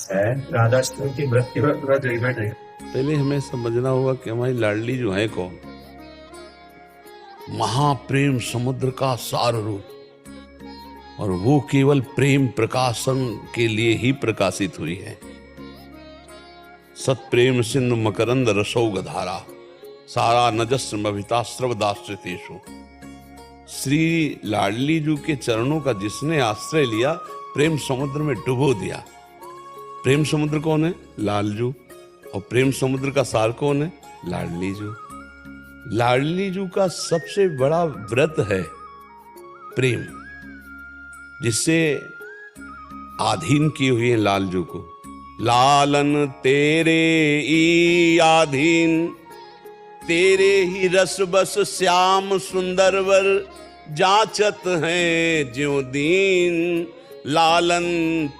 है। राधाष्टमी की व्रत की बात थोड़ा रिलेटेड है। पहले हमें समझना होगा कि हमारी लाडली जो है कौन। महाप्रेम समुद्र का सार रूप, और वो केवल प्रेम प्रकाशन के लिए ही प्रकाशित हुई है। सत्प्रेम सिंधु मकरंद रसौग धारा, सारा नजस्र मभिता स्रवदाश्रितेषु। श्री लाडली जी के चरणों का जिसने आश्रय लिया, प्रेम समुद्र में डुबो दिया। प्रेम समुद्र कौन है? लालजू। और प्रेम समुद्र का सार कौन है? लाडली जू। लाडली जू का सबसे बड़ा व्रत है प्रेम, जिससे आधीन किए हुए हैं लालजू को। लालन तेरे ई आधीन, तेरे ही रस बस श्याम सुंदर वर, जाचत हैं ज्यों दीन। लालन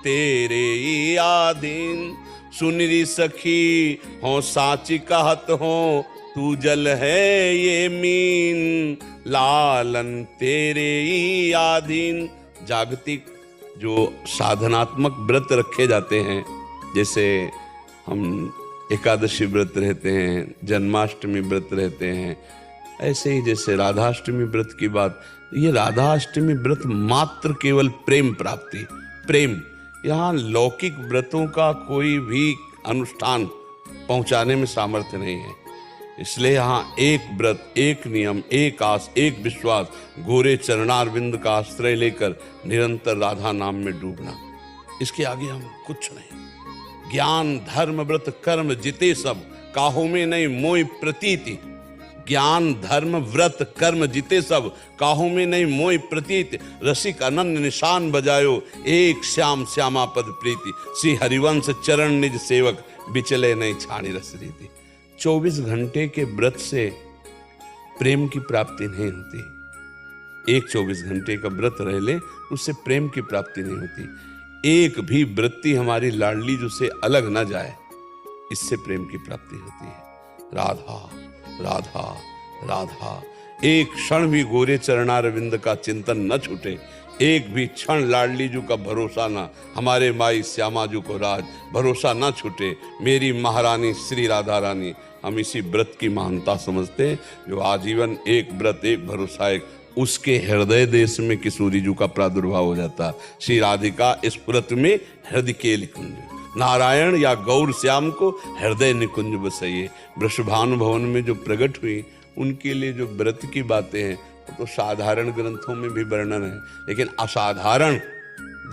तेरे ई आधीन, सुनरी सखी हो साची कहत हो, तू जल है ये मीन। लालन तेरे ही आधीन। जागतिक जो साधनात्मक व्रत रखे जाते हैं, जैसे हम एकादशी व्रत रहते हैं, जन्माष्टमी व्रत रहते हैं, ऐसे ही जैसे राधाष्टमी व्रत की बात, ये राधाष्टमी व्रत मात्र केवल प्रेम प्राप्ति, प्रेम। यहाँ लौकिक व्रतों का कोई भी अनुष्ठान पहुंचाने में सामर्थ्य नहीं है। इसलिए यहाँ एक व्रत, एक नियम, एक आस, एक विश्वास, गोरे चरणारविंद का आश्रय लेकर निरंतर राधा नाम में डूबना। इसके आगे हम कुछ नहीं। ज्ञान धर्म व्रत कर्म जिते सब, काहो में नहीं मोय प्रतीति। ज्ञान धर्म व्रत कर्म जिते सब, काहो में नहीं मोय प्रतीत। रसिक अनन्य निशान बजायो, एक श्याम श्यामा पद प्रीति। श्री हरिवंश चरण निज सेवक, बिचले नहीं छाणी रस रीति। 24 घंटे के व्रत से प्रेम की प्राप्ति नहीं होती। एक 24 घंटे का व्रत रह ले, उससे प्रेम की प्राप्ति नहीं होती। एक भी वृत्ति हमारी लाडली जो से अलग न जाए, इससे प्रेम की प्राप्ति होती है। राधा राधा राधा। एक क्षण भी गोरे चरणारविंद का चिंतन न छूटे, एक भी क्षण लाडली जू का भरोसा ना, हमारे माई श्यामा जू को राज भरोसा ना छूटे। मेरी महारानी श्री राधा रानी, हम इसी व्रत की महानता समझते हैं, जो आजीवन एक व्रत एक भरोसा एक, उसके हृदय देश में किशोरी जू का प्रादुर्भाव हो जाता। श्री राधिका इस व्रत में हृदय के निकुंज, नारायण या गौर श्याम को हृदय निकुंज बसाइए। वृषभानु भवन में जो प्रकट हुई, उनके लिए जो व्रत की बातें हैं तो साधारण ग्रंथों में भी वर्णन है, लेकिन असाधारण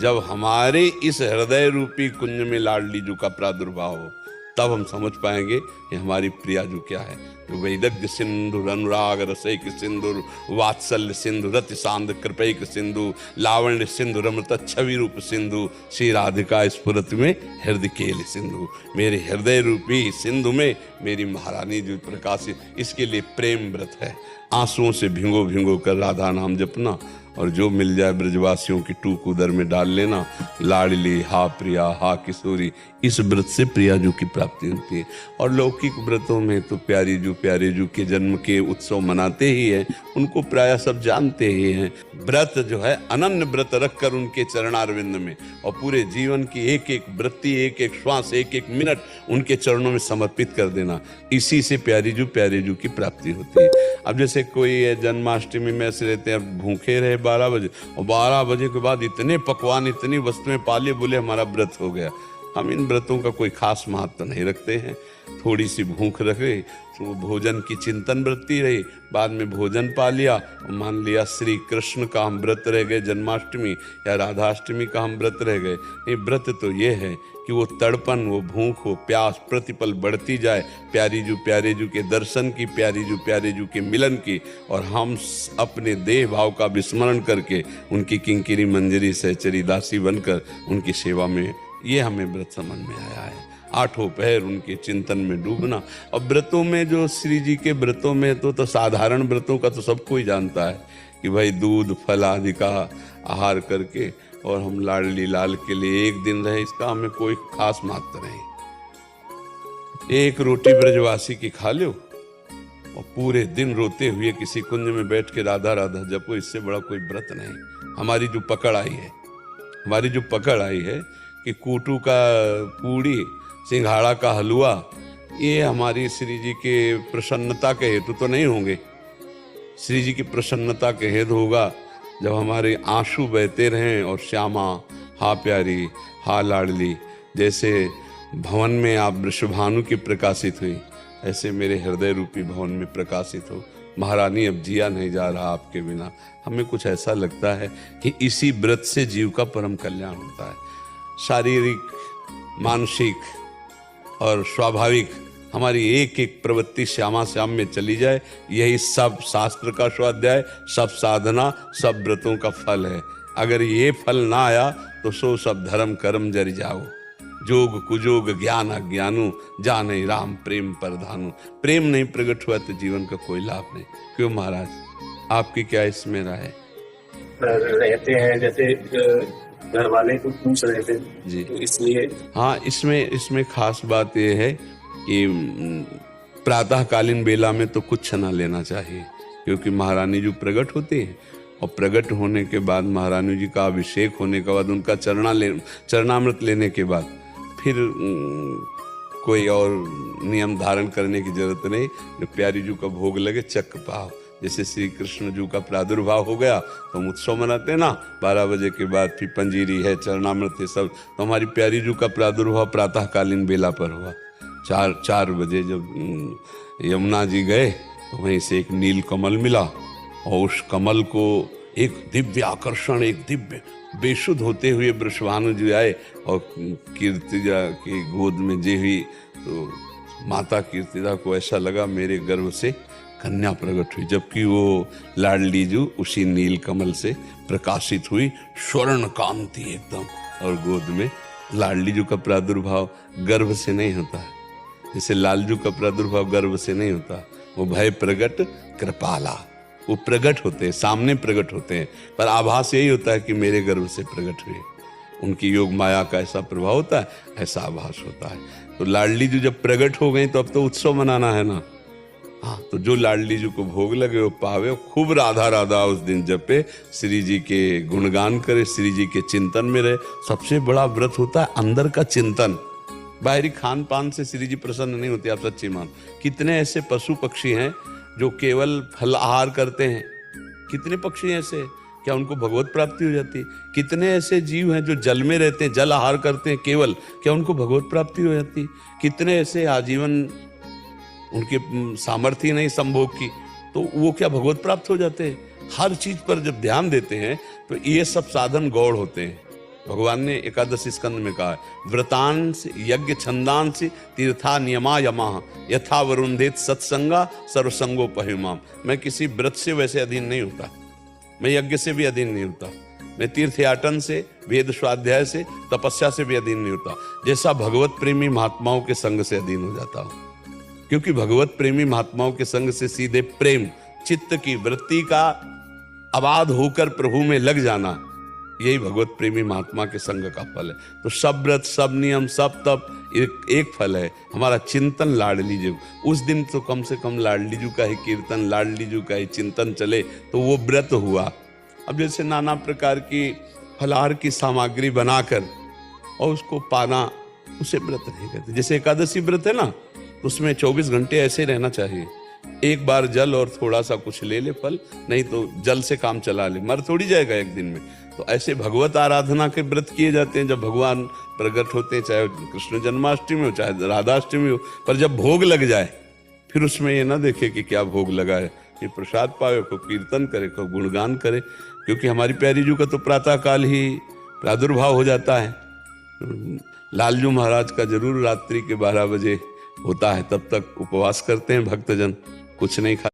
जब हमारे इस हृदय रूपी कुंज में लाडली जू का प्रादुर्भाव हो, तब हम समझ पाएंगे कि हमारी प्रियाजू क्या है। जो वैदग्ध्य सिंधु अनुराग रसैक सिंधु, वात्सल्य सिंधु रति सांद कृपैक सिंधु, लावण्य सिंधु रमृत छवि रूप सिंधु। श्री राधिका स्फुरत में हृदय केल सिंधु, मेरे हृदय रूपी सिंधु में मेरी महारानी जो प्रकाशित, इसके लिए प्रेम व्रत है। आंसुओं से भिंगो भिंगो कर राधा नाम जपना, और जो मिल जाए ब्रजवासियों की टूक उदर में डाल लेना। लाडली हा प्रिया हा किशोरी, इस व्रत से प्रियाजू की प्राप्ति होती है। और लौकिक व्रतों में तो प्यारे जू के जन्म के उत्सव मनाते ही हैं, उनको प्रायः सब जानते ही हैं। व्रत जो है अनन्य व्रत रखकर उनके चरणारविंद में, और पूरे जीवन की एक एक वृत्ति, एक एक श्वास, एक एक मिनट उनके चरणों में समर्पित कर देना, इसी से प्यारे जू की प्राप्ति होती है। अब जैसे कोई जन्माष्टमी में ऐसे रहते हैं, भूखे रहे 12 बजे, और 12 बजे के बाद इतने पकवान, इतनी वस्तुएं पाले, बोले हमारा व्रत हो गया। हम इन व्रतों का कोई खास महत्व नहीं रखते हैं। थोड़ी सी भूख रखे तो भोजन की चिंतन वृत्ति रही, बाद में भोजन पा लिया, मान लिया श्री कृष्ण का हम व्रत रह गए, जन्माष्टमी या राधाष्टमी का हम व्रत रह गए। ये व्रत तो ये है कि वो तड़पन, वो भूख, वो प्यास प्रतिपल बढ़ती जाए प्यारे जू के दर्शन की, प्यारे जू के मिलन की, और हम अपने देह भाव का विस्मरण करके उनकी किंकिरी मंजरी सहचरी दासी बनकर उनकी सेवा में, ये हमें व्रत समझ में आया है। आठों पहर उनके चिंतन में डूबना। और व्रतों में जो श्री जी के व्रतों में तो साधारण व्रतों का तो सब कोई जानता है कि भाई दूध फल आदि का आहार करके, और हम लाडली लाल के लिए एक दिन रहे, इसका हमें कोई खास महत्व नहीं। एक रोटी ब्रजवासी की खा लो और पूरे दिन रोते हुए किसी कुंज में बैठ के राधा राधा जपो, इससे बड़ा कोई व्रत नहीं। हमारी जो पकड़ आई है कि कूटू का पूड़ी, सिंघाड़ा का हलवा, ये हमारी श्री जी के प्रसन्नता के हेतु तो नहीं होंगे। श्री जी की प्रसन्नता के हेतु होगा जब हमारे आंसू बहते रहें और श्यामा हा प्यारी हा लाडली, जैसे भवन में आप वृषभानु की प्रकाशित हुई, ऐसे मेरे हृदय रूपी भवन में प्रकाशित हो। महारानी अब जिया नहीं जा रहा आपके बिना। हमें कुछ ऐसा लगता है कि इसी व्रत से जीव का परम कल्याण होता है। शारीरिक, मानसिक और स्वाभाविक हमारी एक एक प्रवृत्ति श्यामा श्याम में चली जाए, यही सब शास्त्र का स्वाध्याय, सब साधना, सब व्रतों का फल है। अगर ये फल ना आया तो सो सब धर्म कर्म जरि जाओ, जोग कुजोग ज्ञान अज्ञानु, जाने राम प्रेम परधानु। प्रेम नहीं प्रकट हुआ तो जीवन का कोई लाभ नहीं। क्यों महाराज, आपकी क्या इसमें राय है? रहते हैं जैसे घर वाले को पूछ रहे थे जी, तो इसलिए हाँ, इसमें खास बात यह है कि प्रातःकालीन बेला में तो कुछ ना लेना चाहिए, क्योंकि महारानी जी प्रकट होती हैं और प्रकट होने के बाद महारानी जी का अभिषेक होने के बाद उनका चरणामृत लेने के बाद फिर कोई और नियम धारण करने की जरूरत नहीं। जो प्यारी जी का भोग लगे चक्क पाओ। जैसे श्री कृष्ण जी का प्रादुर्भाव हो गया तो हम उत्सव मनाते हैं ना, 12 बजे के बाद फिर पंजीरी है, चरणामृत है सब। तो हमारी प्यारी जी का प्रादुर्भाव प्रातःकालीन बेला पर हुआ। 4 बजे जब यमुना जी गए तो वहीं से एक नील कमल मिला और उस कमल को एक दिव्य आकर्षण, एक दिव्य बेशुद्ध होते हुए वृषभानु जी आए और कीर्तिजा की गोद में जे हुई तो माता कीर्तिजा को ऐसा लगा मेरे गर्भ से कन्या प्रकट हुई, जबकि वो लाडली जी उसी नील कमल से प्रकाशित हुई, स्वर्ण कांति एकदम। और गोद में लाडली जी का प्रादुर्भाव गर्भ से नहीं होता है, जैसे लालजू का प्रादुर्भाव गर्भ से नहीं होता, वो भय प्रगट कृपाला, वो प्रकट होते हैं, सामने प्रकट होते हैं, पर आभास यही होता है कि मेरे गर्भ से प्रकट हुए। उनकी योग माया का ऐसा प्रभाव होता है, ऐसा आभास होता है। तो लाडली जी जब प्रकट हो गई तो अब तो उत्सव मनाना है ना। हाँ, तो जो लाडली जी को भोग लगे वो पावे, खूब राधा राधा उस दिन जपे, श्री जी के गुणगान करे, श्री जी के चिंतन में रहे। सबसे बड़ा व्रत होता है अंदर का चिंतन। बाहरी खान पान से श्री जी प्रसन्न नहीं होते, आप सच्ची मान। कितने ऐसे पशु पक्षी हैं जो केवल फल आहार करते हैं? कितने पक्षी हैं ऐसे, क्या उनको भगवत प्राप्ति हो जाती है? कितने ऐसे जीव हैं जो जल में रहते हैं, जल आहार करते हैं केवल, क्या उनको भगवत प्राप्ति हो जाती है? कितने ऐसे आजीवन उनके सामर्थ्य नहीं संभोग की, तो वो क्या भगवत प्राप्त हो जाते हैं? हर चीज पर जब ध्यान देते हैं तो ये सब साधन गौड़ होते हैं। भगवान ने एकादश स्कंद में कहा है, व्रतांश यज्ञ छंदांश तीर्था नियमा यमा यथा वरुंधेत सत्संगा सर्वसंगोपहिमाम। मैं किसी व्रत से वैसे अधीन नहीं होता, मैं यज्ञ से भी अधीन नहीं होता, मैं तीर्थयाटन से, वेद स्वाध्याय से, तपस्या से भी अधीन नहीं होता, जैसा भगवत प्रेमी महात्माओं के संग से अधीन हो जाता हूँ। क्योंकि भगवत प्रेमी महात्माओं के संग से सीधे प्रेम, चित्त की वृत्ति का आबाद होकर प्रभु में लग जाना, यही भगवत प्रेमी महात्मा के संग का फल है। तो सब व्रत, सब नियम, सब तप एक फल है, हमारा चिंतन लाडली जी। उस दिन तो कम से कम लाडली जी का ही कीर्तन, लाडली जी का ही चिंतन चले तो वो व्रत हुआ। अब जैसे नाना प्रकार की फलाहार की सामग्री बनाकर और उसको पाना, उसे व्रत नहीं कहते। जैसे एकादशी व्रत है ना, उसमें 24 घंटे ऐसे रहना चाहिए। एक बार जल और थोड़ा सा कुछ ले ले फल, नहीं तो जल से काम चला ले, मर थोड़ी जाएगा एक दिन में। तो ऐसे भगवत आराधना के व्रत किए जाते हैं जब भगवान प्रकट होते हैं, चाहे कृष्ण जन्माष्टमी हो चाहे राधाष्टमी हो। पर जब भोग लग जाए फिर उसमें ये ना देखे कि क्या भोग लगा है, कि प्रसाद पावे, को कीर्तन करे, को गुणगान करे। क्योंकि हमारी प्यारी जी का तो प्रातःकाल ही प्रादुर्भाव हो जाता है। लालजू महाराज का जरूर रात्रि के 12 बजे होता है, तब तक उपवास करते हैं भक्तजन, कुछ नहीं खा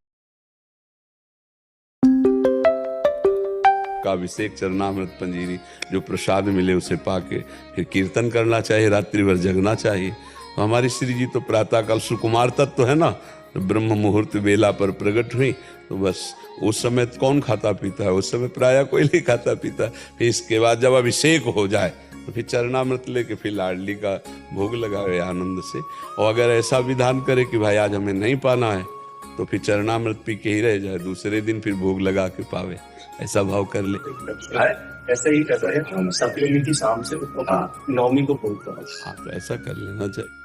का अभिषेक, चरणामृत, पंजीरी, जो प्रसाद मिले उसे पाके फिर कीर्तन करना चाहिए, रात्रि भर जगना चाहिए। तो हमारी श्री जी तो प्रातःकाल सुकुमार तत्व है ना, तो ब्रह्म मुहूर्त बेला पर प्रकट हुई। तो बस उस समय कौन खाता पीता है, उस समय प्रायः कोई नहीं खाता पीता। फिर इसके बाद जब अभिषेक हो जाए तो फिर चरणामृत लेके फिर लाडली का भोग लगावे आनंद से। और अगर ऐसा विधान करे कि भाई आज हमें नहीं पाना है तो फिर चरणामृत पी के ही रह जाए, दूसरे दिन फिर भोग लगा के पावे, ऐसा भाव कर ले। ऐसा ही कर रहे हैं हम सप्तमी की शाम से नवमी को बोलते हैं। हाँ, तो ऐसा कर लेना चाहिए।